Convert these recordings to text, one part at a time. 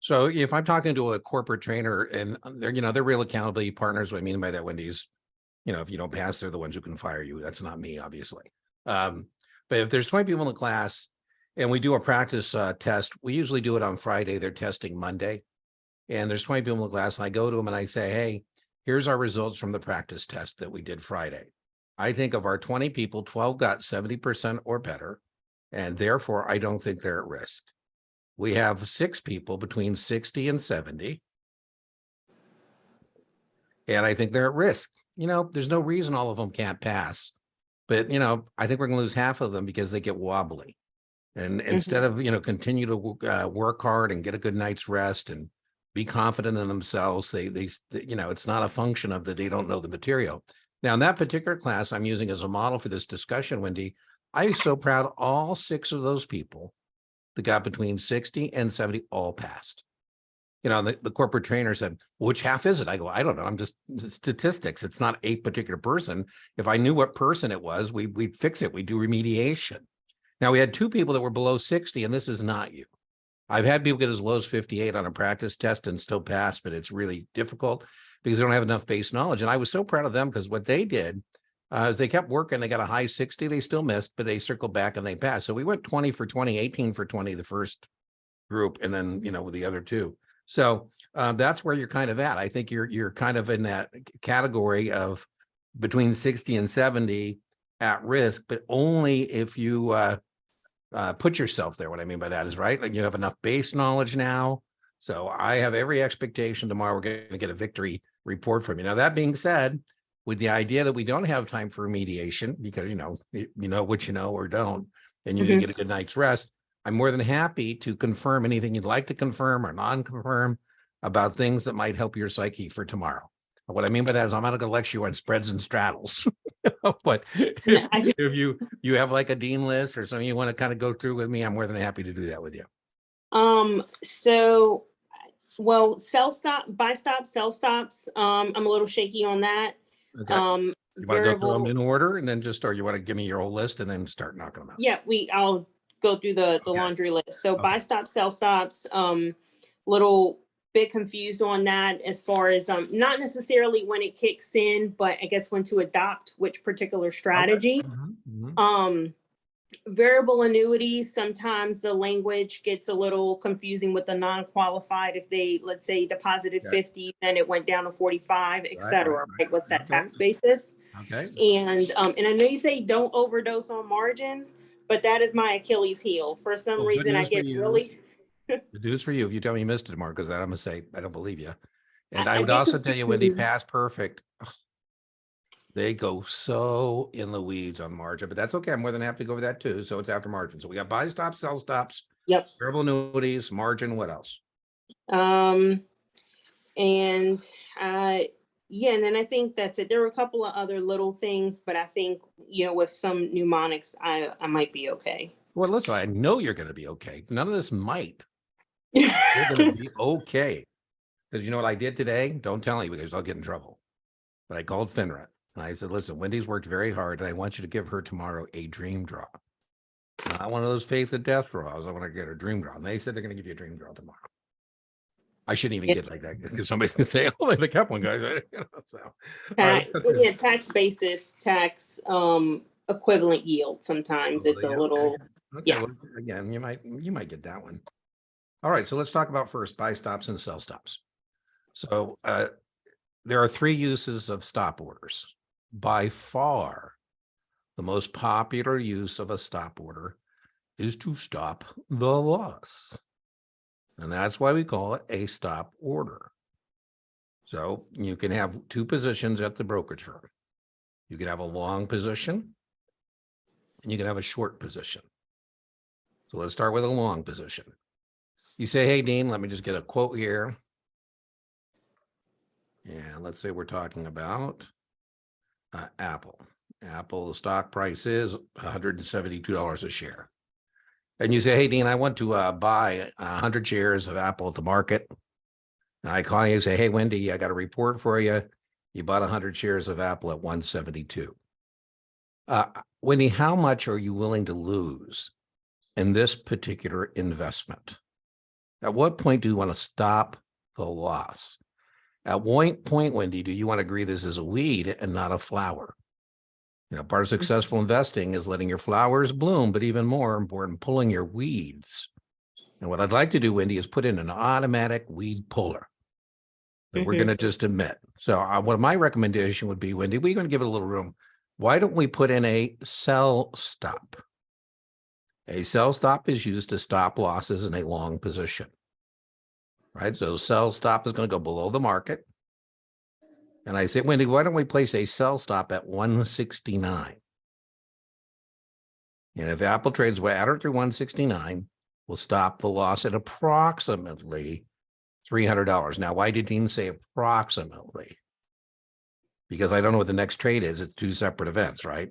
So if I'm talking to a corporate trainer and they're real accountability partners, what I mean by that, Wendy, is, if you don't pass, they're the ones who can fire you. That's not me, obviously. But if there's 20 people in the class and we do a practice test, we usually do it on Friday. They're testing Monday. And there's 20 people in the class, and I go to them and I say, hey, here's our results from the practice test that we did Friday. I think of our 20 people, 12 got 70% or better, and therefore I don't think they're at risk. We have 6 people between 60 and 70, and I think they're at risk. There's no reason all of them can't pass, but I think we're going to lose half of them because they get wobbly. And instead of continue to work hard and get a good night's rest and be confident in themselves, they it's not a function of that they don't know the material. Now, in that particular class I'm using as a model for this discussion, Wendy, I was so proud all 6 of those people that got between 60 and 70 all passed. The corporate trainer said, which half is it? I go, I don't know. I'm just statistics. It's not a particular person. If I knew what person it was, we'd fix it. We'd do remediation. Now, we had 2 people that were below 60, and this is not you. I've had people get as low as 58 on a practice test and still pass, but it's really difficult because they don't have enough base knowledge. And I was so proud of them because what they did is they kept working. They got a high 60. They still missed, but they circled back and they passed. So we went 20 for 20, 18 for 20, the first group, and then, with the other 2. So that's where you're kind of at. I think you're kind of in that category of between 60 and 70 at risk, but only if you put yourself there. What I mean by that is, right, like you have enough base knowledge now. So I have every expectation tomorrow we're going to get a victory report from you. Now, that being said, with the idea that we don't have time for remediation because you know what you know or don't, and you get a good night's rest, I'm more than happy to confirm anything you'd like to confirm or non-confirm about things that might help your psyche for tomorrow. What I mean by that is I'm not going to lecture you on spreads and straddles, but if you have like a dean list or something you want to kind of go through with me, I'm more than happy to do that with you. So, well, buy stops, sell stops. I'm a little shaky on that. Okay. You want to go through them in order and then or you want to give me your whole list and then start knocking them out? Yeah, I'll go through the laundry list. So buy stops, sell stops, little bit confused on that as far as not necessarily when it kicks in, but I guess when to adopt which particular strategy. Variable annuities, sometimes the language gets a little confusing with the non-qualified. If they, let's say, deposited 50, then it went down to 45, etc. Right? What's that tax basis? Okay. And I know you say don't overdose on margins, but that is my Achilles heel. For some reason, I get really. The news for you if you tell me you missed it tomorrow, because I'm gonna say I don't believe you. And I would also tell you when they pass perfect, they go so in the weeds on margin, but that's okay. I'm more than happy to go over that too. So it's after margin. So we got buy stops, sell stops, variable annuities, margin. What else? And then I think that's it. There were a couple of other little things, but I think, with some mnemonics, I might be okay. Well, listen, I know you're going to be okay. None of this might. You're going to be okay. Because you know what I did today? Don't tell anybody because I'll get in trouble. But I called FINRA and I said, listen, Wendy's worked very hard and I want you to give her tomorrow a dream draw. Not one of those faith and death draws. I want to get her dream draw. And they said they're going to give you a dream draw tomorrow. I shouldn't even get like that because somebody's going to say, oh, they kept one, guys. Tax basis, tax equivalent yield. Sometimes it's a little. Okay. Well, again, you might get that one. All right. So let's talk about first buy stops and sell stops. So there are 3 uses of stop orders. By far, the most popular use of a stop order is to stop the loss. And that's why we call it a stop order. So you can have 2 positions at the brokerage firm. You can have a long position and you can have a short position. So let's start with a long position. You say, hey, Dean, let me just get a quote here. And let's say we're talking about Apple. Apple, the stock price is $172 a share. And you say, hey, Dean, I want to buy 100 shares of Apple at the market. And I call you and say, hey, Wendy, I got a report for you. You bought 100 shares of Apple at 172. Wendy, how much are you willing to lose in this particular investment? At what point do you want to stop the loss? At what point, Wendy, do you want to agree this is a weed and not a flower? Part of successful investing is letting your flowers bloom, but even more important, pulling your weeds. And what I'd like to do, Wendy, is put in an automatic weed puller that we're going to just admit. So what my recommendation would be, Wendy, we're going to give it a little room. Why don't we put in a sell stop? A sell stop is used to stop losses in a long position, right? So sell stop is going to go below the market. And I say, Wendy, why don't we place a sell stop at 169? And if Apple trades at or through 169, we'll stop the loss at approximately $300. Now, why did Dean say approximately? Because I don't know what the next trade is. It's two separate events, right?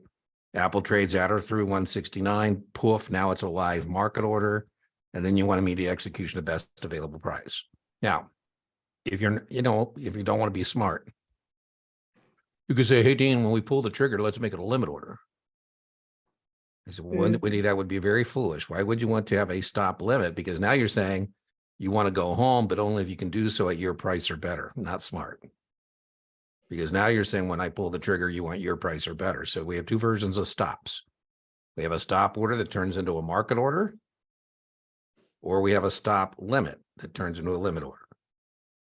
Apple trades at or through 169, poof, now it's a live market order. And then you want immediate execution of best available price. Now, if you're, if you don't want to be smart, you could say, hey, Dean, when we pull the trigger, let's make it a limit order. I said, well, Wendy, that would be very foolish. Why would you want to have a stop limit? Because now you're saying you want to go home, but only if you can do so at your price or better. Not smart. Because now you're saying when I pull the trigger, you want your price or better. So we have two versions of stops. We have a stop order that turns into a market order, or we have a stop limit that turns into a limit order.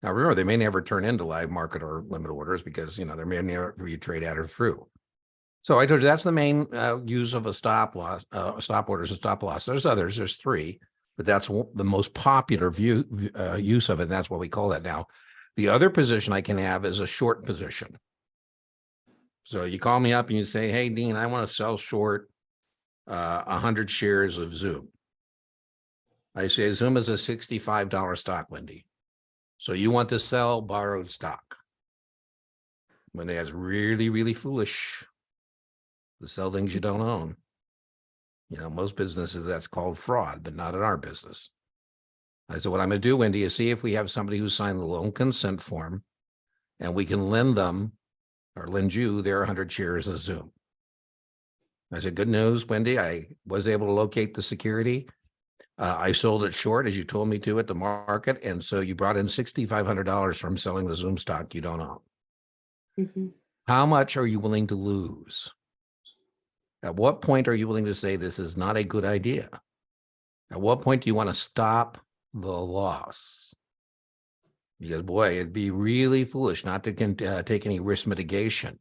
Now, remember, they may never turn into live market or limit orders because, there may never be trade at or through. So I told you that's the main use of a stop loss, stop orders and stop loss. There's others, there's three, but that's the most popular use of it. And that's what we call that now. The other position I can have is a short position. So you call me up and you say, hey, Dean, I want to sell short 100 shares of Zoom. I say Zoom is a $65 stock, Wendy. So you want to sell borrowed stock. When that's really, really foolish to sell things you don't own. Most businesses that's called fraud, but not in our business. I said, what I'm going to do, Wendy, is see if we have somebody who signed the loan consent form and we can lend them or lend you their 100 shares of Zoom. I said, good news, Wendy. I was able to locate the security. I sold it short, as you told me to, at the market. And so you brought in $6,500 from selling the Zoom stock you don't own. How much are you willing to lose? At what point are you willing to say this is not a good idea? At what point do you want to stop the loss? Because, boy, it'd be really foolish not to take any risk mitigation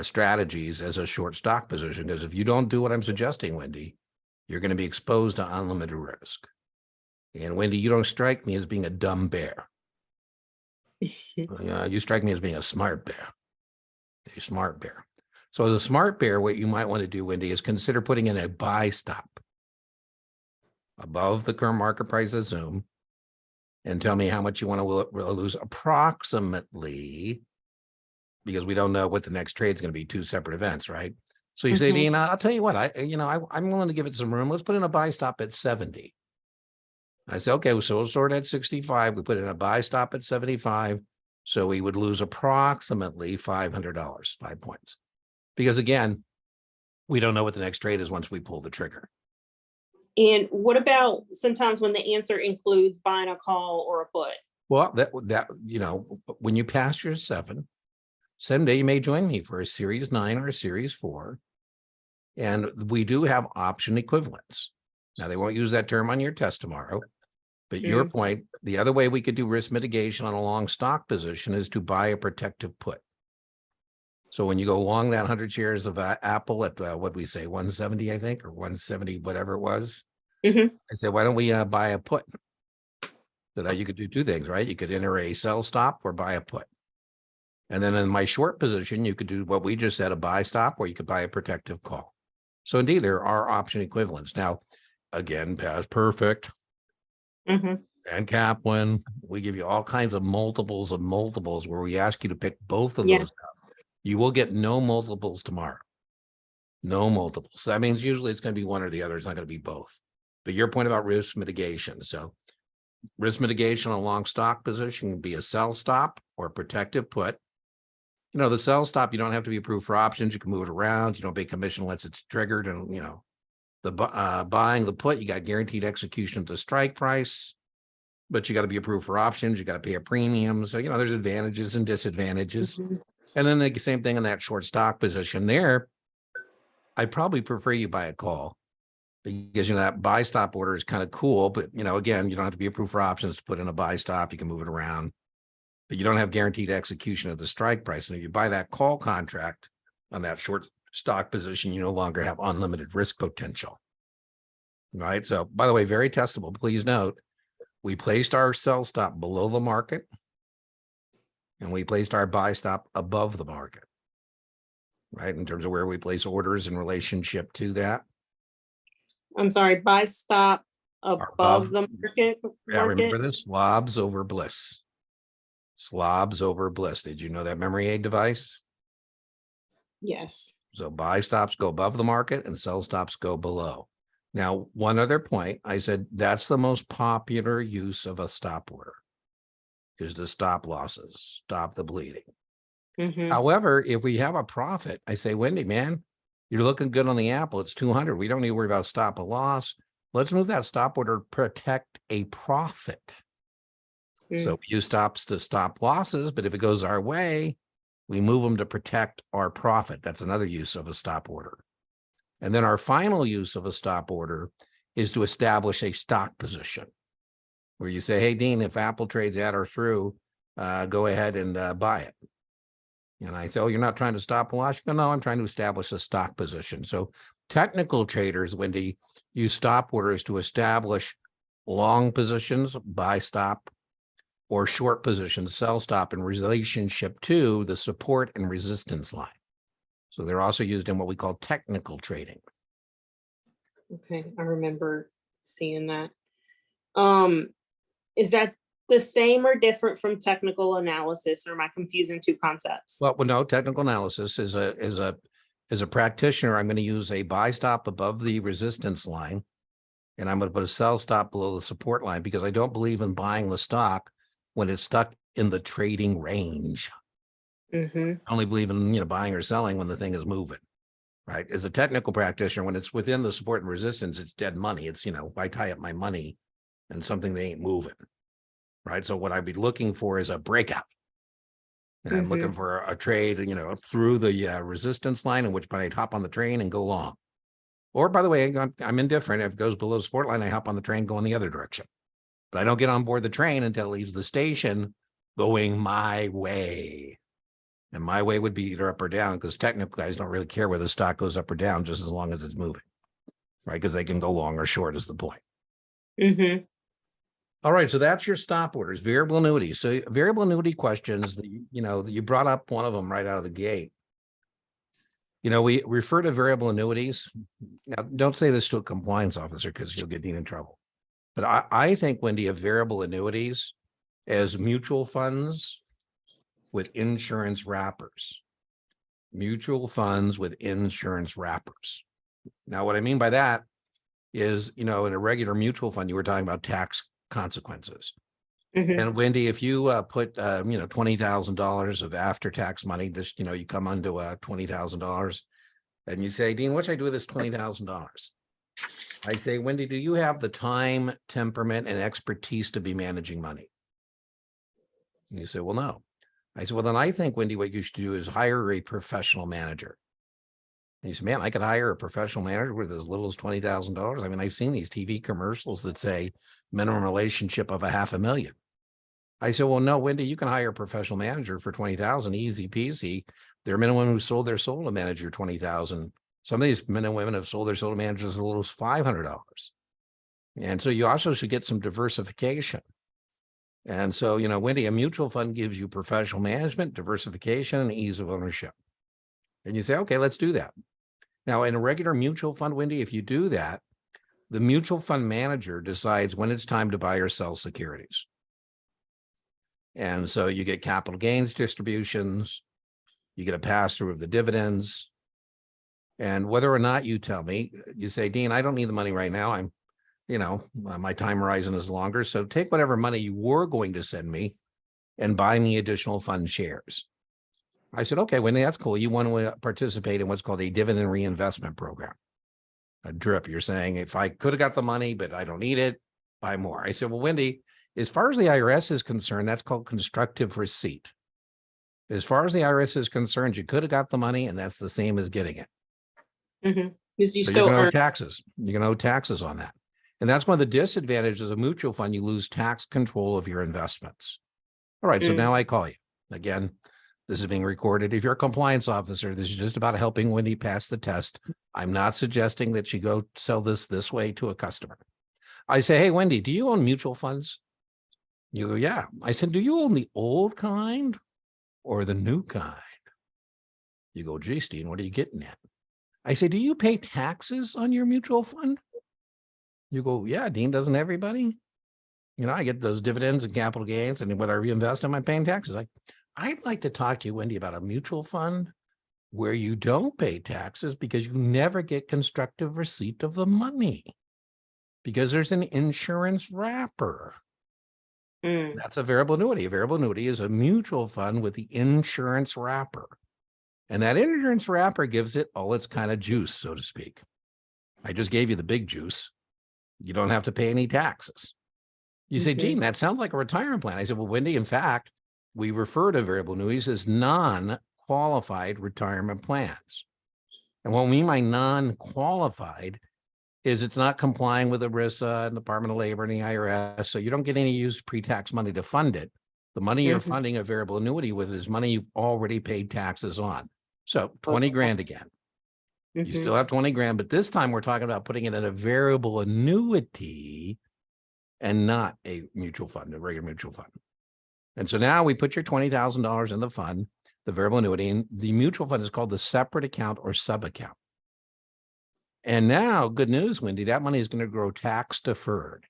strategies as a short stock position. Because if you don't do what I'm suggesting, Wendy, you're going to be exposed to unlimited risk. And Wendy, you don't strike me as being a dumb bear. You strike me as being a smart bear. A smart bear. So as a smart bear, what you might want to do, Wendy, is consider putting in a buy stop above the current market price of Zoom and tell me how much you want to lose approximately, because we don't know what the next trade is going to be, two separate events, right? So you say, Dean, I'll tell you what, I'm willing to give it some room. Let's put in a buy stop at 70. I say, okay, so we'll sort at 65. We put in a buy stop at 75. So we would lose approximately $500, 5 points. Because again, we don't know what the next trade is once we pull the trigger. And what about sometimes when the answer includes buying a call or a put? Well, that when you pass your someday you may join me for a series 9 or a series 4. And we do have option equivalents. Now, they won't use that term on your test tomorrow, but your point, the other way we could do risk mitigation on a long stock position is to buy a protective put. So when you go long that 100 shares of Apple at what we say, 170, I think, or 170, whatever it was, I said, why don't we buy a put? So that you could do two things, right? You could enter a sell stop or buy a put. And then in my short position, you could do what we just said, a buy stop, or you could buy a protective call. So indeed, there are option equivalents. Now, again, past perfect and Kaplan, we give you all kinds of multiples where we ask you to pick both of those up. You will get no multiples tomorrow. No multiples. So that means usually it's going to be one or the other. It's not going to be both. But your point about risk mitigation. So risk mitigation on a long stock position can be a sell stop or a protective put. The sell stop, you don't have to be approved for options. You can move it around. You don't pay commission unless it's triggered. And, the buying the put, you got guaranteed execution at the strike price. but you got to be approved for options. You got to pay a premium. So, there's advantages and disadvantages. Mhm. And then the same thing in that short stock position there. I'd probably prefer you buy a call because, that buy stop order is kind of cool. But, again, you don't have to be approved for options to put in a buy stop. You can move it around, but you don't have guaranteed execution of the strike price. And if you buy that call contract on that short stock position, you no longer have unlimited risk potential. Right. So, by the way, very testable. Please note, we placed our sell stop below the market and we placed our buy stop above the market. Right. In terms of where we place orders in relationship to that. I'm sorry, buy stop above the market. Yeah, remember this? Slobs over bliss. Slobs over bliss. Did you know that memory aid device? Yes. So buy stops go above the market and sell stops go below. Now, one other point, I said that's the most popular use of a stop order is to stop losses, stop the bleeding. Mhm. However, if we have a profit, I say, Wendy, man, you're looking good on the apple. It's 200. We don't need to worry about stop a loss. Let's move that stop order to protect a profit. So we use stops to stop losses, but if it goes our way, we move them to protect our profit. That's another use of a stop order. And then our final use of a stop order is to establish a stock position where you say, hey, Dean, if Apple trades at or through, go ahead and buy it. And I say, oh, you're not trying to stop a loss? You go, no, I'm trying to establish a stock position. So technical traders, Wendy, use stop orders to establish long positions, buy stop, or short positions, sell stop in relationship to the support and resistance line. So they're also used in what we call technical trading. Okay, I remember seeing that. Is that the same or different from technical analysis, or am I confusing two concepts? Well, no, technical analysis is a practitioner. I'm going to use a buy stop above the resistance line, and I'm going to put a sell stop below the support line because I don't believe in buying the stock when it's stuck in the trading range. Mm-hmm. I only believe in buying or selling when the thing is moving. Right. As a technical practitioner, when it's within the support and resistance, it's dead money. It's, I tie up my money and something they ain't moving. Right. So what I'd be looking for is a breakout. And I'm looking for a trade, through the resistance line, in which I'd hop on the train and go long. Or, by the way, I'm indifferent. If it goes below the support line, I hop on the train, go in the other direction. But I don't get on board the train until it leaves the station going my way. And my way would be either up or down, because technical guys don't really care whether the stock goes up or down, just as long as it's moving, right? Because they can go long or short is the point. Mm-hmm. All right, so that's your stop orders, variable annuities. So variable annuity questions, you brought up one of them right out of the gate. We refer to variable annuities. Now, don't say this to a compliance officer because you'll get Dean in trouble. But I think, Wendy, of variable annuities as mutual funds with insurance wrappers. Mutual funds with insurance wrappers. Now, what I mean by that is, in a regular mutual fund, you were talking about tax consequences. Mm-hmm. And Wendy, if you put, $20,000 of after-tax money, just, you come onto $20,000 and you say, Dean, what should I do with this $20,000? I say, Wendy, do you have the time, temperament, and expertise to be managing money? And you say, well, no. I said, well, then I think, Wendy, what you should do is hire a professional manager. And he said, man, I could hire a professional manager with as little as $20,000. I mean, I've seen these TV commercials that say minimum relationship of $500,000. I said, well, no, Wendy, you can hire a professional manager for $20,000, easy peasy. There are men and women who sold their soul to manage your $20,000. Some of these men and women have sold their soul to manage as little as $500. And so you also should get some diversification. And so, Wendy, a mutual fund gives you professional management, diversification, and ease of ownership. And you say, okay, let's do that. Now, in a regular mutual fund, Wendy, if you do that, the mutual fund manager decides when it's time to buy or sell securities. And so you get capital gains distributions, you get a pass through of the dividends. And whether or not you tell me, you say, Dean, I don't need the money right now. My time horizon is longer. So take whatever money you were going to send me and buy me additional fund shares. I said, okay, Wendy, that's cool. You want to participate in what's called a dividend reinvestment program. A DRIP. You're saying, if I could have got the money, but I don't need it, buy more. I said, well, Wendy, As far as the IRS is concerned, that's called constructive receipt. As far as the IRS is concerned, you could have got the money, and that's the same as getting it. Because you So still you're going to owe earn. taxes. You're going to owe taxes on that. And that's one of the disadvantages of a mutual fund. You lose tax control of your investments. All right. So now I call you. Again, this is being recorded. If you're a compliance officer, this is just about helping Wendy pass the test. I'm not suggesting that she go sell this way to a customer. I say, hey, Wendy, do you own mutual funds? You go, yeah. I said, do you own the old kind or the new kind? You go, gee, Steve, what are you getting at? I say, do you pay taxes on your mutual fund? You go, yeah, Dean, doesn't everybody? You know, I get those dividends and capital gains, and when I reinvest them, I'm paying taxes. I'd like to talk to you, Wendy, about a mutual fund where you don't pay taxes because you never get constructive receipt of the money because there's an insurance wrapper. That's a variable annuity. A variable annuity is a mutual fund with the insurance wrapper. And that insurance wrapper gives it all its kind of juice, so to speak. I just gave you the big juice. You don't have to pay any taxes. You say, Gene, that sounds like a retirement plan. I said, well, Wendy, in fact, we refer to variable annuities as non-qualified retirement plans. And what we mean by non-qualified is it's not complying with ERISA and Department of Labor and the IRS. So you don't get any used pre-tax money to fund it. The money you're funding a variable annuity with is money you've already paid taxes on. So 20 grand again. You still have 20 grand, but this time we're talking about putting it in a variable annuity and not a mutual fund, a regular mutual fund. And so now we put your $20,000 in the fund, the variable annuity, and the mutual fund is called the separate account or sub account. And now, good news, Wendy, that money is going to grow tax deferred.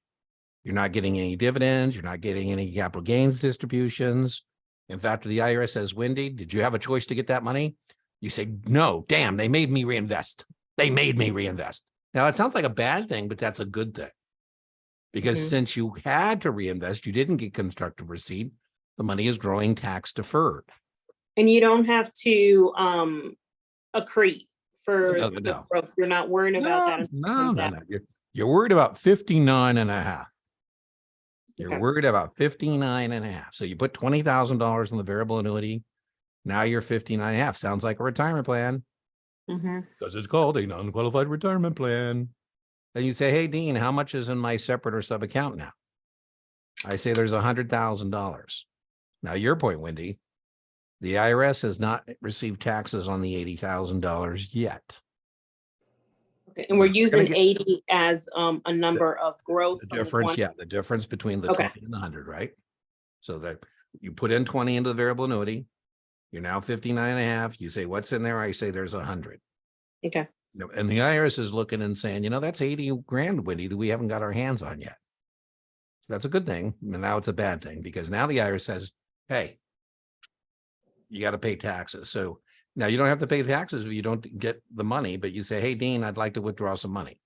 You're not getting any dividends. You're not getting any capital gains distributions. In fact, the IRS says, Wendy, did you have a choice to get that money? You say, no, damn, they made me reinvest. They made me reinvest. Now, it sounds like a bad thing, but that's a good thing. Because since you had to reinvest, you didn't get constructive receipt, the money is growing tax deferred. And you don't have to accrete for No. the growth. You're not worried about that. No. You're worried about 59 and a half. You're worried about 59 and a half. So you put $20,000 in the variable annuity. Now you're 59 and a half. Sounds like a retirement plan. Because it's called a non-qualified retirement plan. And you say, hey, Dean, how much is in my separate or sub account now? I say there's $100,000. Now, your point, Wendy, the IRS has not received taxes on the $80,000 yet. Okay, and we're using 80 as a number of growth. The difference, the difference between the 20 and the 100, right? So that you put in 20 into the variable annuity, you're now 59 and a half. You say, what's in there? I say there's 100. Okay. And the IRS is looking and saying, that's 80 grand, Wendy, that we haven't got our hands on yet. That's a good thing. And now it's a bad thing because now the IRS says, hey, you got to pay taxes. So now you don't have to pay taxes if you don't get the money, but you say, hey, Dean, I'd like to withdraw some money.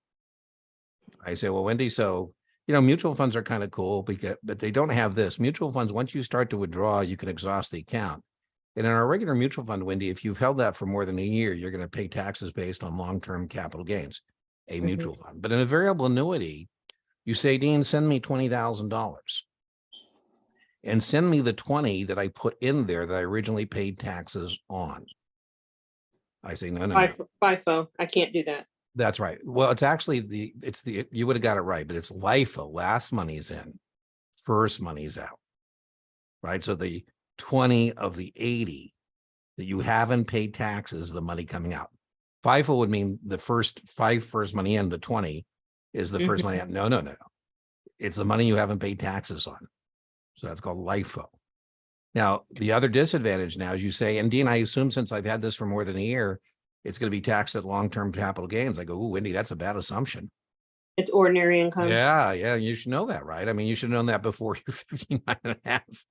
I say, well, Wendy, so, mutual funds are kind of cool, but they don't have this. Mutual funds, once you start to withdraw, you can exhaust the account. And in our regular mutual fund, Wendy, if you've held that for more than a year, you're going to pay taxes based on long-term capital gains, a mutual fund. But in a variable annuity, you say, Dean, send me $20,000 and send me the 20 that I put in there that I originally paid taxes on. I say, no. FIFO. I can't do that. That's right. Well, it's actually you would have got it right, but it's LIFO. Last money's in, first money's out. Right. So the 20 of the 80 that you haven't paid taxes, the money coming out. FIFO would mean the first money in, the 20 is the first money out. No. It's the money you haven't paid taxes on. So that's called LIFO. Now, the other disadvantage now is you say, and Dean, I assume since I've had this for more than a year, it's going to be taxed at long-term capital gains. I go, ooh, Wendy, that's a bad assumption. It's ordinary income. Yeah. You should know that, right? I mean, you should have known that before you're 59 and a half.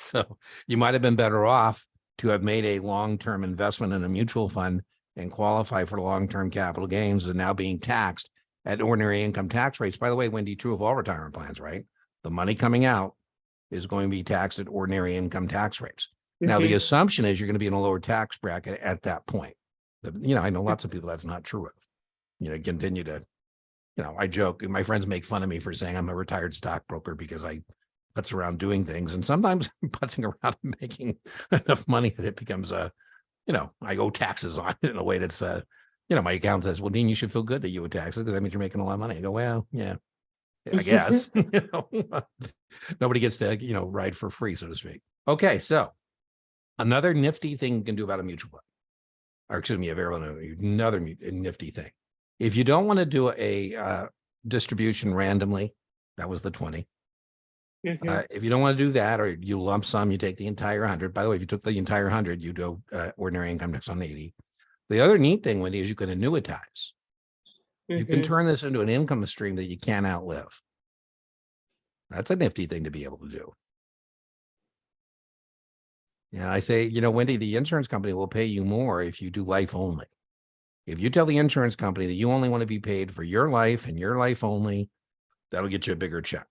So you might have been better off to have made a long-term investment in a mutual fund and qualify for long-term capital gains and now being taxed at ordinary income tax rates. By the way, Wendy, true of all retirement plans, right? The money coming out is going to be taxed at ordinary income tax rates. Now, the assumption is you're going to be in a lower tax bracket at that point. But, I know lots of people that's not true of. Continue to, I joke. My friends make fun of me for saying I'm a retired stockbroker because I putts around doing things, and sometimes putzing around and making enough money that it becomes I owe taxes on it in a way that's my account says, well, Dean, you should feel good that you owe taxes because that means you're making a lot of money. I go, well, yeah, I guess. Nobody gets to ride for free, so to speak. Okay, so another nifty thing you can do about a mutual fund, or excuse me, a variable annuity, another nifty thing. If you don't want to do a distribution randomly, that was the 20. If you don't want to do that, or you lump sum, you take the entire 100. By the way, if you took the entire 100, you do ordinary income tax on 80. The other neat thing, Wendy, is you can annuitize. You can turn this into an income stream that you can't outlive. That's a nifty thing to be able to do. Yeah, I say, Wendy, the insurance company will pay you more if you do life only. If you tell the insurance company that you only want to be paid for your life and your life only, that'll get you a bigger check.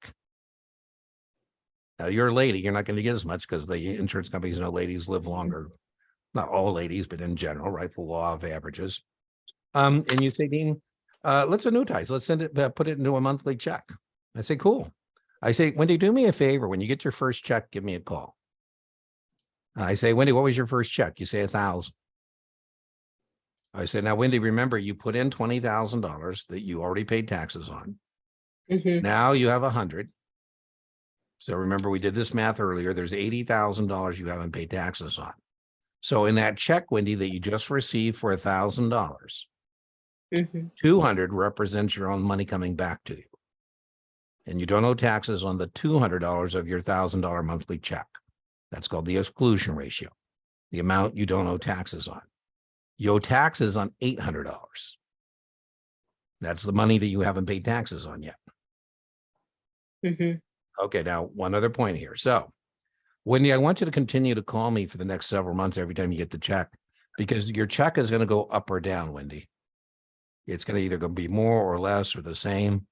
Now, you're a lady, you're not going to get as much because the insurance companies know ladies live longer. Not all ladies, but in general, right? The law of averages. And you say, Dean, let's annuitize. Let's send it, put it into a monthly check. I say, cool. I say, Wendy, do me a favor. When you get your first check, give me a call. I say, Wendy, what was your first check? You say $1,000. I say, now, Wendy, remember, you put in $20,000 that you already paid taxes on. Now you have 100. So remember, we did this math earlier. There's $80,000 you haven't paid taxes on. So in that check, Wendy, that you just received for $1,000, 200 represents your own money coming back to you. And you don't owe taxes on the $200 of your $1,000 monthly check. That's called the exclusion ratio, the amount you don't owe taxes on. You owe taxes on $800. That's the money that you haven't paid taxes on yet. Okay, now one other point here. So, Wendy, I want you to continue to call me for the next several months every time you get the check, because your check is going to go up or down, Wendy. It's going to either going to be more or less or the same.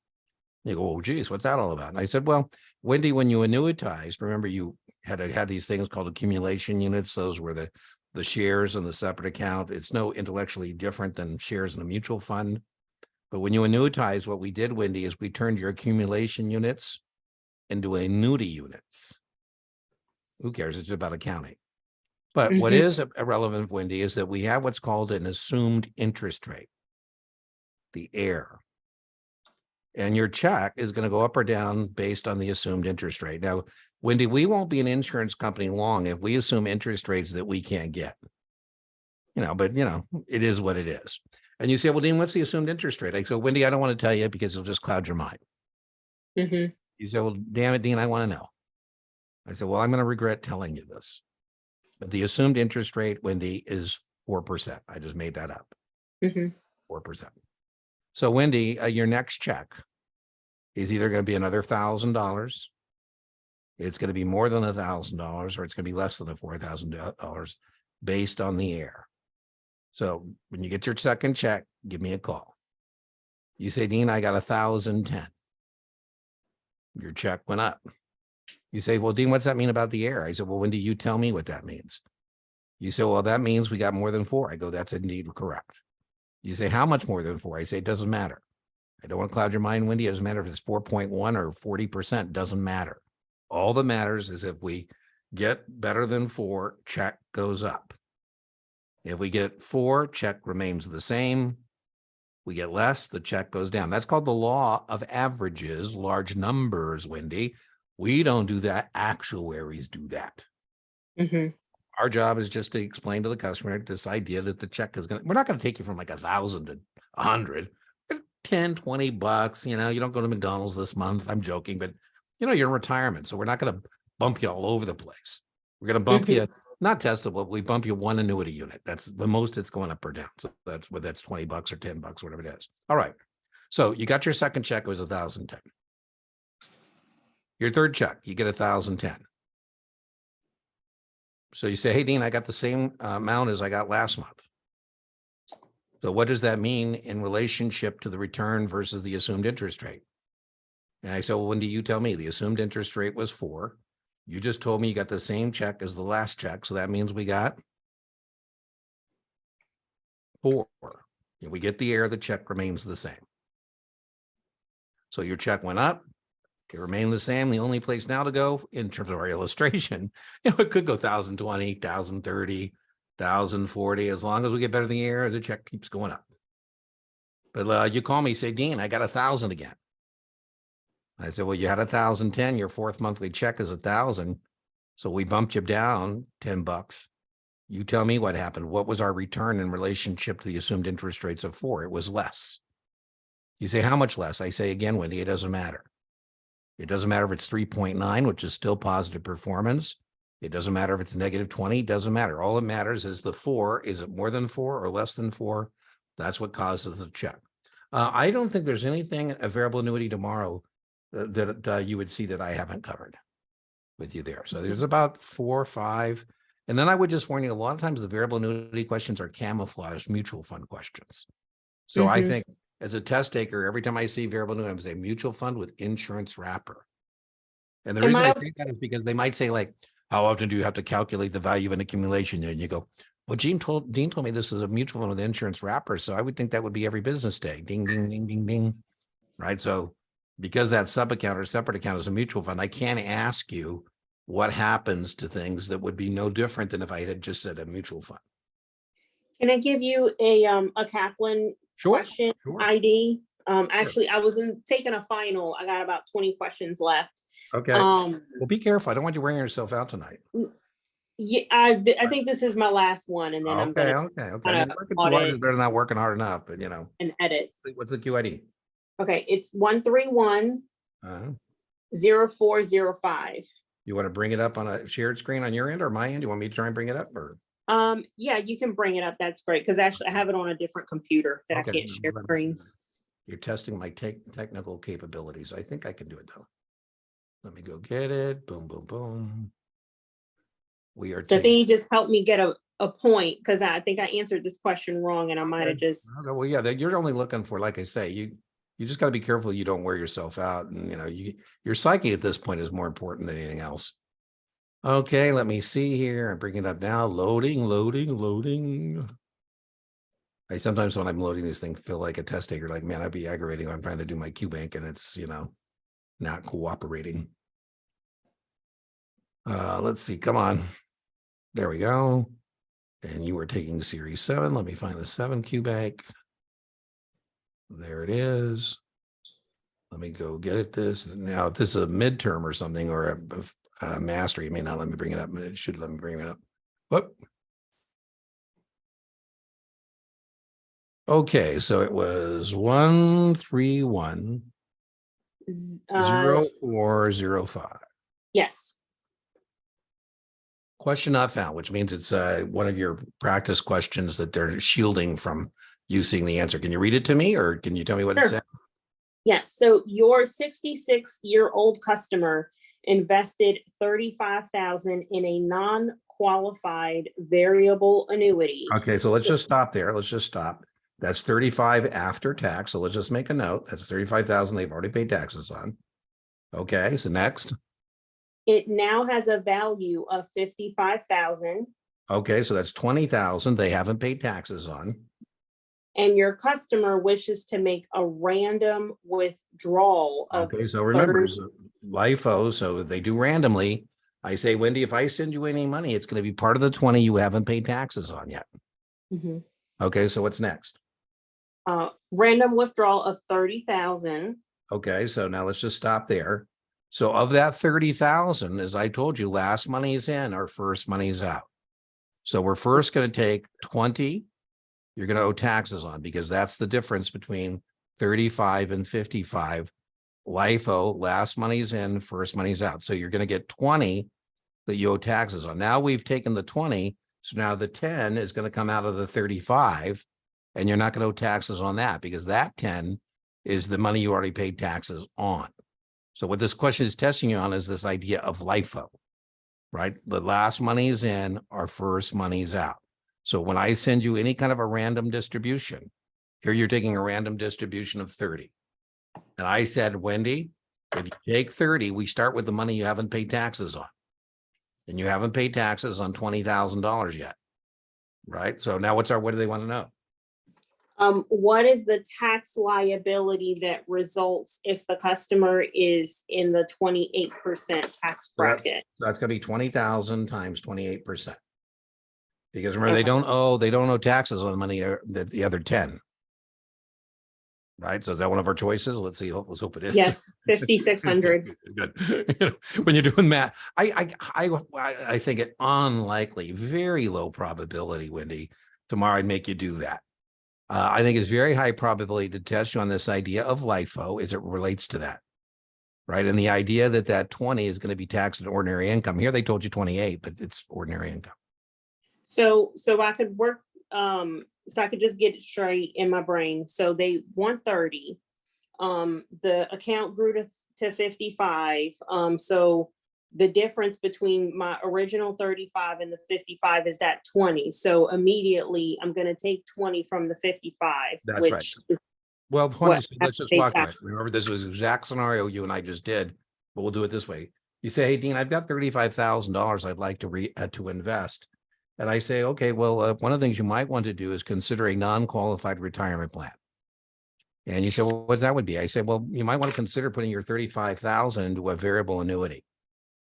You go, oh, geez, what's that all about? And I said, well, Wendy, when you annuitized, remember you had these things called accumulation units. Those were the shares in the separate account. It's no intellectually different than shares in a mutual fund. But when you annuitize, what we did, Wendy, is we turned your accumulation units into annuity units. Who cares? It's about accounting. But what is irrelevant, Wendy, is that we have what's called an assumed interest rate, the AIR. And your check is going to go up or down based on the assumed interest rate. Now, Wendy, we won't be an insurance company long if we assume interest rates that we can't get. But it is what it is. And you say, well, Dean, what's the assumed interest rate? I go, Wendy, I don't want to tell you because it'll just cloud your mind. You say, well, damn it, Dean, I want to know. I said, well, I'm going to regret telling you this. But the assumed interest rate, Wendy, is 4%. I just made that up. 4%. So, Wendy, your next check is either going to be another $1,000. It's going to be more than $1,000, or it's going to be less than the $4,000 based on the AIR. So when you get your second check, give me a call. You say, Dean, I got 1,010. Your check went up. You say, well, Dean, what's that mean about the AIR? I said, well, Wendy, you tell me what that means. You say, well, that means we got more than 4. I go, that's indeed correct. You say, how much more than 4? I say, it doesn't matter. I don't want to cloud your mind, Wendy. It doesn't matter if it's 4.1 or 40%. Doesn't matter. All that matters is if we get better than 4, check goes up. If we get 4, check remains the same. We get less, the check goes down. That's called the law of averages, large numbers, Wendy. We don't do that. Actuaries do that. Our job is just to explain to the customer this idea that the check is we're not going to take you from like 1,000 to 100, 10, $20. You don't go to McDonald's this month. I'm joking, but you're in retirement. So we're not going to bump you all over the place. We're going to bump you, not testable, we bump you one annuity unit. That's the most it's going up or down. So that's $20 or $10, whatever it is. All right. So you got your second check, it was 1,010. Your third check, you get 1,010. So you say, hey, Dean, I got the same amount as I got last month. So what does that mean in relationship to the return versus the assumed interest rate? And I said, well, Wendy, you tell me. The assumed interest rate was 4. You just told me you got the same check as the last check. So that means we got 4. If we get the AIR, the check remains the same. So your check went up. can remain the same. The only place now to go in terms of our illustration, it could go 1,020, 1,030, 1,040. As long as we get better than the year, the check keeps going up. But you call me, say, Dean, I got 1,000 again. I said, well, you had 1,010. Your fourth monthly check is 1,000. So we bumped you down $10. You tell me what happened. What was our return in relationship to the assumed interest rates of 4? It was less. You say, how much less? I say, again, Wendy, it doesn't matter. It doesn't matter if it's 3.9, which is still positive performance. It doesn't matter if it's negative 20. It doesn't matter. All that matters is the 4. Is it more than 4 or less than 4? That's what causes the check. I don't think there's anything, a variable annuity tomorrow that you would see that I haven't covered with you there. So there's about 4 or 5. And then I would just warn you, a lot of times the variable annuity questions are camouflaged mutual fund questions. So I think as a test taker, every time I see variable annuity, I'm saying mutual fund with insurance wrapper. And the reason I say that is because they might say, like, how often do you have to calculate the value of an accumulation? And you go, well, Dean told me this is a mutual fund with insurance wrapper. So I would think that would be every business day. Ding, ding, ding, ding, ding. Right. So because that sub account or separate account is a mutual fund, I can't ask you what happens to things that would be no different than if I had just said a mutual fund. Can I give you a Kaplan question ID? Actually, I was taking a final. I got about 20 questions left. Okay. Well, be careful. I don't want you wearing yourself out tonight. Yeah, I think this is my last one, and then I'm gonna okay. I mean, working too hard is better than not working hard enough, but and edit. What's the QID? Okay, it's 131 0405. You want to bring it up on a shared screen on your end or my end? You want me to try and bring it up, or? Yeah, you can bring it up. That's great, because actually I have it on a different computer that I can't share screens. You're testing my technical capabilities. I think I can do it though. Let me go get it. Boom, boom, boom. We are. So I think you just helped me get a point, because I think I answered this question wrong, and I might have just. Well, yeah, you're only looking for, like I say, you just got to be careful you don't wear yourself out, and your psyche at this point is more important than anything else. Okay, let me see here. I'm bringing it up now. Loading. I sometimes when I'm loading these things feel like a test taker, like, man, I'd be aggravating when I'm trying to do my QBank and it's, not cooperating. Let's see. Come on. There we go. And you were taking series 7. Let me find the 7 QBank. There it is. Let me go get it. This now, if this is a midterm or something, or a master, you may not let me bring it up, but it should let me bring it up. Whoop. Okay, so it was 131 0405. Yes. Question not found, which means it's one of your practice questions that they're shielding from you seeing the answer. Can you read it to me, or can you tell me what it said? Yeah. So your 66-year-old customer invested $35,000 in a non-qualified variable annuity. Okay, so let's just stop there. Let's just stop. That's 35 after tax. So let's just make a note. That's 35,000 they've already paid taxes on. Okay, so next. It now has a value of $55,000. Okay, so that's 20,000 they haven't paid taxes on. And your customer wishes to make a random withdrawal of. Okay, so remember, LIFO, so they do randomly. I say, Wendy, if I send you any money, it's going to be part of the 20 you haven't paid taxes on yet. Mm-hmm. Okay, so what's next? Random withdrawal of 30,000. Okay, so now let's just stop there. So of that 30,000, as I told you, last money's in, our first money's out. So we're first going to take 20. You're going to owe taxes on, because that's the difference between 35 and 55. LIFO, last money's in, first money's out. So you're going to get 20 that you owe taxes on. Now we've taken the 20. So now the 10 is going to come out of the 35, and you're not going to owe taxes on that, because that 10 is the money you already paid taxes on. So what this question is testing you on is this idea of LIFO, right? The last money is in, our first money's out. So when I send you any kind of a random distribution, here you're taking a random distribution of 30. And I said, Wendy, if you take 30, we start with the money you haven't paid taxes on. And you haven't paid taxes on $20,000 yet, right? So now what do they want to know? What is the tax liability that results if the customer is in the 28% tax So that's, bracket? that's gonna be 20,000 times 28%. Because remember, they Okay. don't owe taxes on the money, the other 10. Right? So is that one of our choices? Let's see. Let's hope it is. Yes, 5,600. Good. When you're doing math, I think it unlikely, very low probability, Wendy. Tomorrow I'd make you do that. I think it's very high probability to test you on this idea of LIFO as it relates to that. Right. And the idea that that 20 is going to be taxed at ordinary income. Here they told you 28, but it's ordinary income. So I could work, so I could just get it straight in my brain. So they want 30. The account grew to 55. So the difference between my original 35 and the 55 is that 20. So immediately I'm going to take 20 from the 55. That's which right. is Well, what let's just they walk away. tax. Remember, this was the exact scenario you and I just did, but we'll do it this way. You say, hey, Dean, I've got $35,000 I'd like to invest. And I say, okay, well, one of the things you might want to do is consider a non-qualified retirement plan. And you say, well, what that would be? I say, well, you might want to consider putting your 35,000 into a variable annuity,